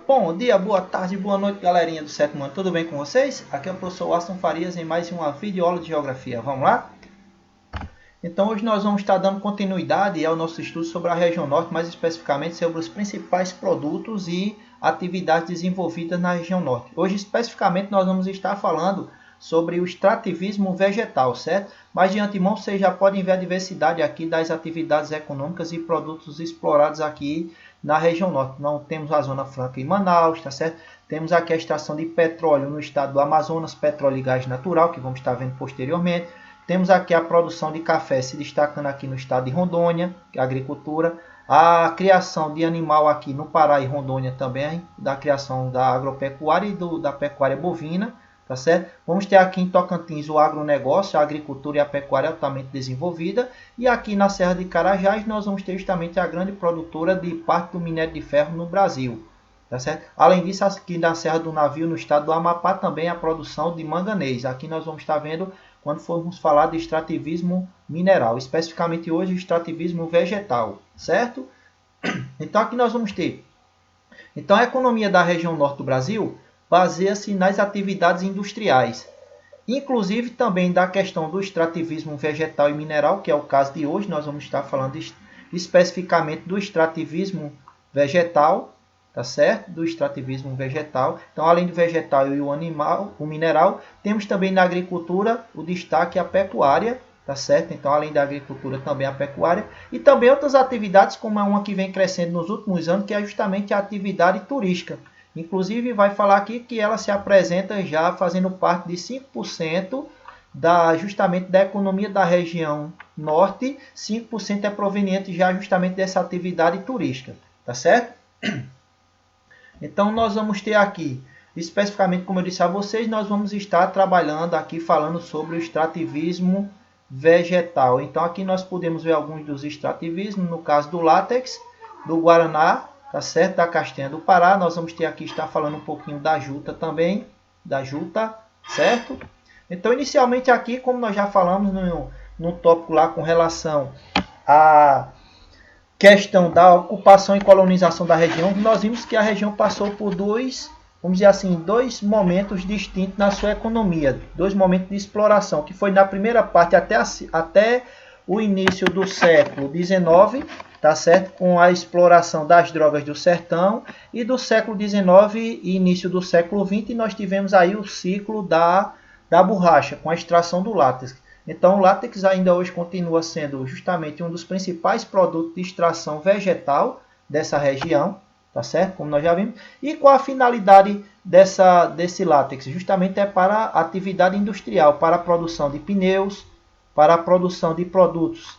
Bom dia, boa tarde, boa noite, galerinha do sétimo ano. Tudo bem com vocês? Aqui é o professor Aston Farias em mais uma videoaula de Geografia. Vamos lá? Então hoje nós vamos estar dando continuidade ao nosso estudo sobre a região norte, mais especificamente sobre os principais produtos e atividades desenvolvidas na região norte. Hoje especificamente nós vamos estar falando sobre o extrativismo vegetal, certo? Mas de antemão vocês já podem ver a diversidade aqui das atividades econômicas e produtos explorados aqui na região norte. Não temos a Zona Franca em Manaus, tá certo? Temos aqui a extração de petróleo no estado do Amazonas, petróleo e gás natural, que vamos estar vendo posteriormente. Temos aqui a produção de café se destacando aqui no estado de Rondônia, que é a agricultura. A criação de animal aqui no Pará e Rondônia também, da criação da agropecuária e da pecuária bovina, tá certo? Vamos ter aqui em Tocantins o agronegócio, a agricultura e a pecuária altamente desenvolvida. E aqui na Serra de Carajás nós vamos ter justamente a grande produtora de parte do minério de ferro no Brasil. Tá certo? Além disso, aqui na Serra do Navio, no estado do Amapá, também a produção de manganês. Aqui nós vamos estar vendo quando formos falar de extrativismo mineral, especificamente hoje extrativismo vegetal, certo? Então aqui nós vamos ter. Então a economia da região norte do Brasil baseia-se nas atividades industriais, inclusive também da questão do extrativismo vegetal e mineral, que é o caso de hoje. Nós vamos estar falando especificamente do extrativismo vegetal, tá certo? Do extrativismo vegetal. Então, além do vegetal e o animal, o mineral, temos também na agricultura o destaque a pecuária, tá certo? Então, além da agricultura, também a pecuária e também outras atividades, como uma que vem crescendo nos últimos anos, que é justamente a atividade turística. Inclusive, vai falar aqui que ela se apresenta já fazendo parte de 5% justamente da economia da região norte. 5% é proveniente já justamente dessa atividade turística, tá certo? Então, nós vamos ter aqui, especificamente, como eu disse a vocês, nós vamos estar trabalhando aqui, falando sobre o extrativismo vegetal. Então, aqui nós podemos ver alguns dos extrativismos, no caso do látex, do guaraná, tá certo? Da castanha do Pará. Nós vamos ter aqui, estar falando um pouquinho da juta também, da juta, certo? Então, inicialmente aqui, como nós já falamos no tópico lá com relação a questão da ocupação e colonização da região, nós vimos que a região passou por dois momentos distintos na sua economia, dois momentos de exploração, que foi na primeira parte até o início do século XIX, tá certo? Com a exploração das drogas do sertão, e do século XIX e início do século XX nós tivemos aí o ciclo da borracha, com a extração do látex. Então, o látex ainda hoje continua sendo justamente um dos principais produtos de extração vegetal dessa região, tá certo? Como nós já vimos. E qual a finalidade desse látex? Justamente é para a atividade industrial, para a produção de pneus, para a produção de produtos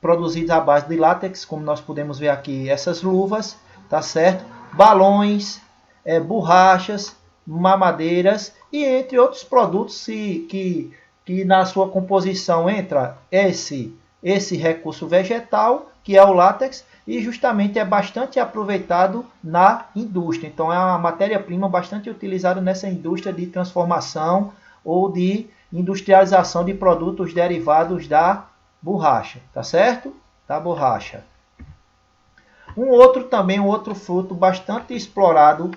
produzidos à base de látex, como nós podemos ver aqui, essas luvas, tá certo? Balões, borrachas, mamadeiras e entre outros produtos que na sua composição entra esse recurso vegetal, que é o látex, e justamente é bastante aproveitado na indústria. Então é uma matéria-prima bastante utilizada nessa indústria de transformação ou de industrialização de produtos derivados da borracha, tá certo? Da borracha. Um outro fruto bastante explorado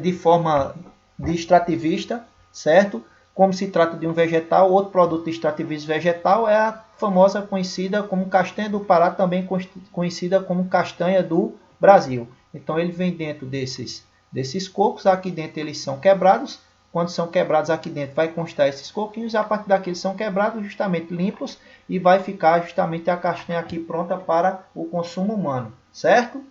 de forma de extrativista, certo? Como se trata de um vegetal, outro produto de extrativismo vegetal é a famosa conhecida como castanha do Pará, também conhecida como castanha do Brasil. Então ele vem dentro desses cocos, aqui dentro eles são quebrados. Quando são quebrados aqui dentro vai constar esses coquinhos, e a partir daqui eles são quebrados, justamente limpos, e vai ficar justamente a castanha aqui pronta para o consumo humano, certo?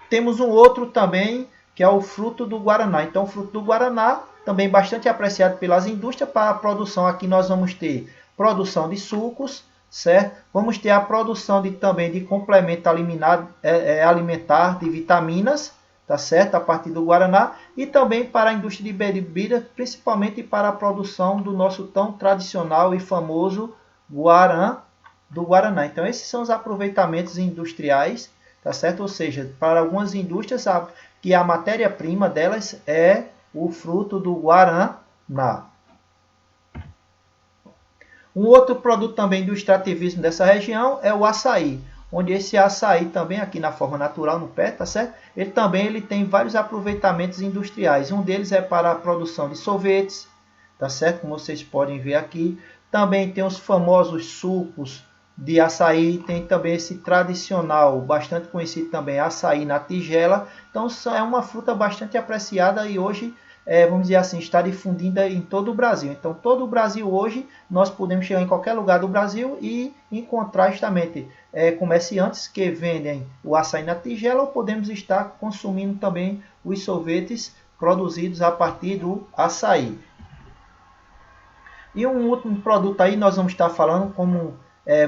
Temos um outro também, que é o fruto do guaraná. Então o fruto do guaraná também bastante apreciado pelas indústrias. Para a produção aqui nós vamos ter produção de sucos, certo? Vamos ter a produção também de complemento alimentar de vitaminas, tá certo? A partir do guaraná, e também para a indústria de bebida, principalmente para a produção do nosso tão tradicional e famoso do guaraná. Então esses são os aproveitamentos industriais, tá certo? Ou seja, para algumas indústrias que a matéria-prima delas é o fruto do guaraná. Um outro produto também do extrativismo dessa região é o açaí. onde esse açaí também aqui na forma natural no pé, tá certo? Ele tem vários aproveitamentos industriais. Um deles é para a produção de sorvetes, tá certo? Como vocês podem ver aqui. Também tem os famosos sucos de açaí, tem também esse tradicional, bastante conhecido também, açaí na tigela. Então é uma fruta bastante apreciada e hoje, vamos dizer assim, está difundida em todo o Brasil. Então todo o Brasil hoje, nós podemos chegar em qualquer lugar do Brasil e encontrar justamente comerciantes que vendem o açaí na tigela, ou podemos estar consumindo também os sorvetes produzidos a partir do açaí. E um último produto aí nós vamos estar falando, como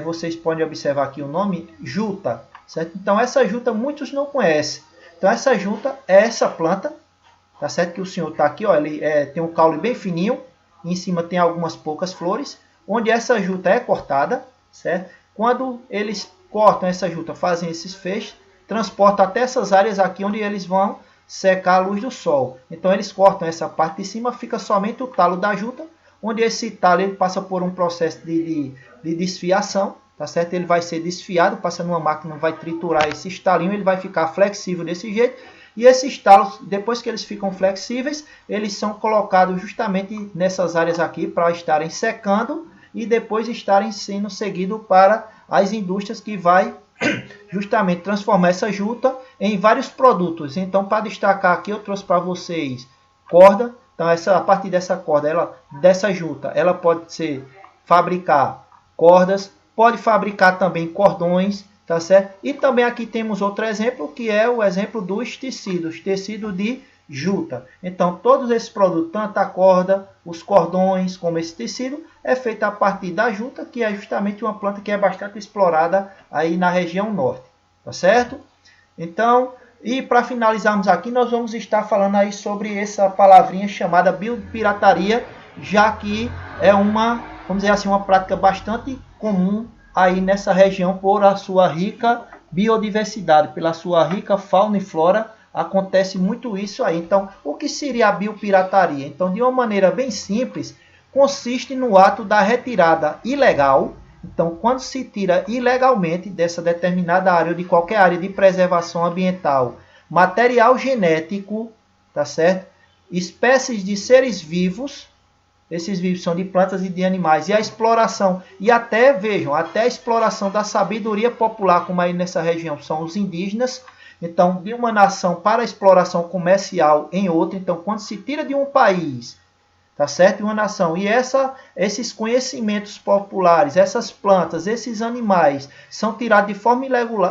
vocês podem observar aqui o nome, juta, certo? Então essa juta muitos não conhecem. Então essa juta é essa planta, tá certo? Que o senhor está aqui, ó, ele tem um caule bem fininho, em cima tem algumas poucas flores, onde essa juta é cortada, certo? Quando eles cortam essa juta, fazem esses feixes, transportam até essas áreas aqui onde eles vão secar a luz do sol. Então eles cortam essa parte de cima, fica somente o talo da juta, onde esse talo ele passa por um processo de desfiação, tá certo? Ele vai ser desfiado, passa numa máquina, vai triturar esse talinho, ele vai ficar flexível desse jeito. E esses talos, depois que eles ficam flexíveis, eles são colocados justamente nessas áreas aqui para estarem secando e depois estarem sendo seguidos para as indústrias que vai justamente transformar essa juta em vários produtos. Então, para destacar aqui, eu trouxe para vocês corda. Então, a partir dessa corda, dessa juta, ela pode fabricar cordas, pode fabricar também cordões, tá certo? E também aqui temos outro exemplo, que é o exemplo dos tecidos, tecido de juta. Então, todos esses produtos, tanto a corda, os cordões, como esse tecido, é feito a partir da juta, que é justamente uma planta que é bastante explorada aí na região norte, tá certo? Então, e para finalizarmos aqui, nós vamos estar falando aí sobre essa palavrinha chamada biopirataria, já que é vamos dizer assim, uma prática bastante comum aí nessa região por a sua rica biodiversidade, pela sua rica fauna e flora, acontece muito isso aí. Então, o que seria a biopirataria? Então, de uma maneira bem simples, consiste no ato da retirada ilegal. Então, quando se tira ilegalmente dessa determinada área ou de qualquer área de preservação ambiental, material genético, tá certo? Espécies de seres vivos, esses vivos são de plantas e de animais, e a exploração, e até, vejam, até a exploração da sabedoria popular, como aí nessa região são os indígenas, então, de uma nação para a exploração comercial em outra. Então, quando se tira de um país, tá certo? Uma nação. E esses conhecimentos populares, essas plantas, esses animais, são tirados de forma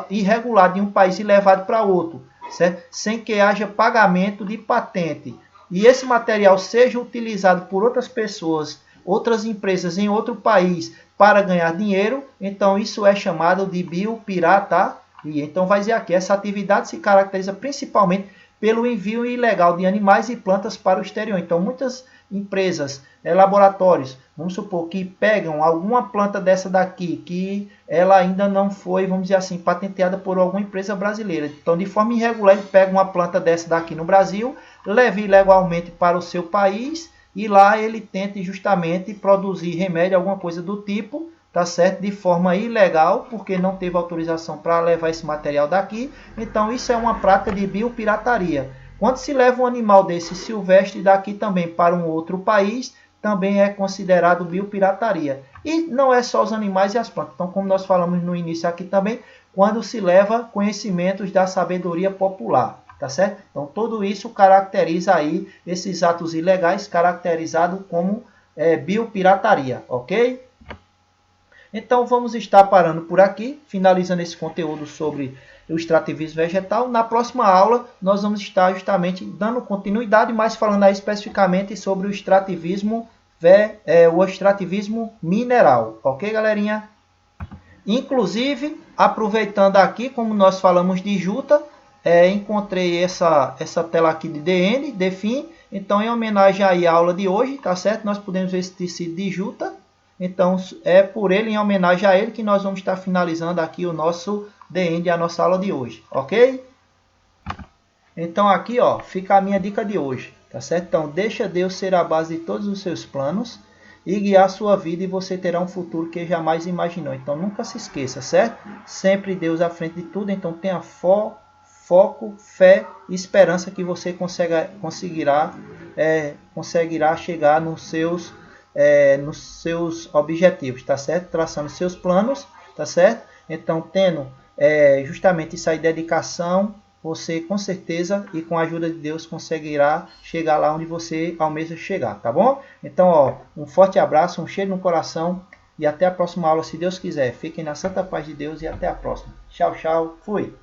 irregular de um país e levados para outro, certo? Sem que haja pagamento de patente. E esse material seja utilizado por outras pessoas, outras empresas em outro país para ganhar dinheiro, então isso é chamado de biopirataria. Então vai dizer aqui, essa atividade se caracteriza principalmente pelo envio ilegal de animais e plantas para o exterior. Então muitas empresas, laboratórios, vamos supor que pegam alguma planta dessa daqui, que ela ainda não foi, vamos dizer assim, patenteada por alguma empresa brasileira. Então, de forma irregular, ele pega uma planta dessa daqui no Brasil, leva ilegalmente para o seu país e lá ele tenta justamente produzir remédio, alguma coisa do tipo, tá certo? De forma ilegal, porque não teve autorização para levar esse material daqui. Então, isso é uma prática de biopirataria. Quando se leva um animal desse silvestre daqui também para um outro país, também é considerado biopirataria. E não é só os animais e as plantas. Então, como nós falamos no início aqui também, quando se leva conhecimentos da sabedoria popular, tá certo? Então, tudo isso caracteriza aí esses atos ilegais, caracterizado como biopirataria, ok? Então, vamos estar parando por aqui, finalizando esse conteúdo sobre o extrativismo vegetal. Na próxima aula, nós vamos estar justamente dando continuidade, mas falando aí especificamente sobre o extrativismo mineral. Ok, galerinha? Inclusive, aproveitando aqui, como nós falamos de juta, encontrei essa tela aqui de DN, DFIN. Então, em homenagem aí à aula de hoje, tá certo? Nós podemos ver esse tecido de juta. Então, é por ele, em homenagem a ele, que nós vamos estar finalizando aqui o nosso DN, a nossa aula de hoje, ok? Então, aqui, ó, fica a minha dica de hoje, tá certo? Então, deixa Deus ser a base de todos os seus planos e guiar a sua vida, e você terá um futuro que jamais imaginou. Então nunca se esqueça, certo? Sempre Deus à frente de tudo, então tenha foco, fé e esperança que você conseguirá chegar nos seus objetivos, tá certo? Traçando seus planos, tá certo? Então, tendo justamente essa dedicação, você com certeza e com a ajuda de Deus conseguirá chegar lá onde você almeja chegar, tá bom? Então, ó, um forte abraço, um cheiro no coração e até a próxima aula, se Deus quiser. Fiquem na santa paz de Deus e até a próxima. Tchau, tchau. Fui.